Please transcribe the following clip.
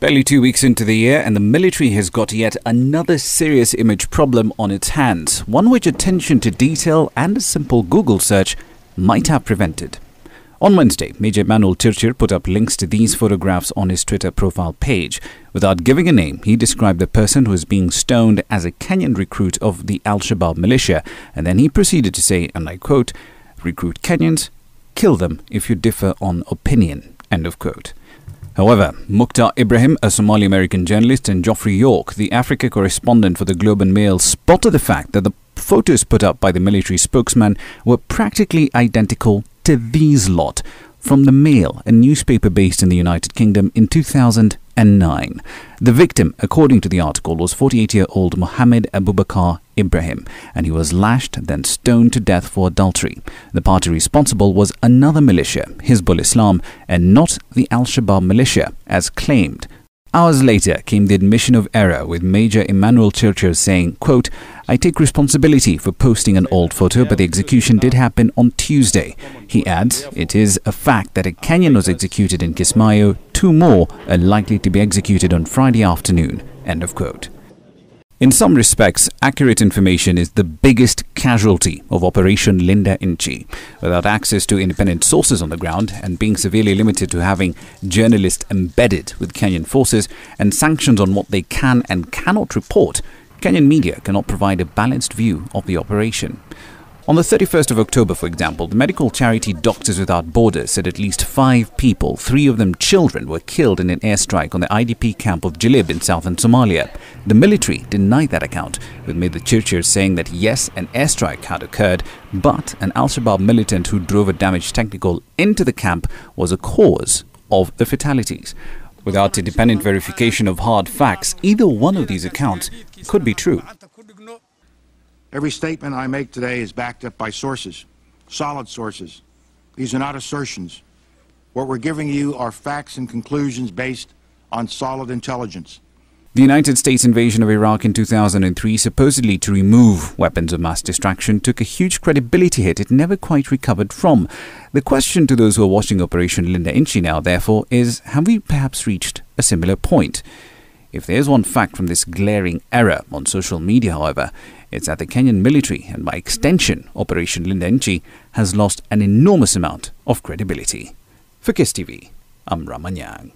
Barely 2 weeks into the year, and the military has got yet another serious image problem on its hands, one which attention to detail and a simple Google search might have prevented. On Wednesday, Major Emmanuel Chirchir put up links to these photographs on his Twitter profile page. Without giving a name, he described the person who was being stoned as a Kenyan recruit of the Al-Shabaab militia, and then he proceeded to say, and I quote, "Recruit Kenyans, kill them if you differ on opinion," end of quote. However, Mukhtar Ibrahim, a Somali-American journalist, and Geoffrey York, the Africa correspondent for the Globe and Mail, spotted the fact that the photos put up by the military spokesman were practically identical to these lot from the Mail, a newspaper based in the United Kingdom, in 2009. The victim, according to the article, was 48-year-old Mohammed Abubakar Ibrahim, and he was lashed, then stoned to death for adultery. The party responsible was another militia, Hizbul Islam, and not the Al-Shabaab militia, as claimed. Hours later came the admission of error, with Major Emmanuel Chirchir saying, quote, "I take responsibility for posting an old photo, but the execution did happen on Tuesday." He adds, "It is a fact that a Kenyan was executed in Kismayo. 2 more are likely to be executed on Friday afternoon." End of quote. In some respects, accurate information is the biggest casualty of Operation Linda Inchi. Without access to independent sources on the ground and being severely limited to having journalists embedded with Kenyan forces and sanctions on what they can and cannot report, Kenyan media cannot provide a balanced view of the operation. On the 31st of October, for example, the medical charity Doctors Without Borders said at least 5 people, 3 of them children, were killed in an airstrike on the IDP camp of Jilib in southern Somalia. The military denied that account, with Major Chirchir saying that yes, an airstrike had occurred, but an Al-Shabaab militant who drove a damaged technical into the camp was a cause of the fatalities. Without independent verification of hard facts, either one of these accounts could be true. Every statement I make today is backed up by sources, solid sources. These are not assertions. What we're giving you are facts and conclusions based on solid intelligence. The United States invasion of Iraq in 2003, supposedly to remove weapons of mass destruction, took a huge credibility hit it never quite recovered from. The question to those who are watching Operation Linda Inchi now, therefore, is, have we perhaps reached a similar point? If there's one fact from this glaring error on social media, however, it's that the Kenyan military, and by extension Operation Linda Inchi, has lost an enormous amount of credibility. For KISS TV, I'm Ramanyang.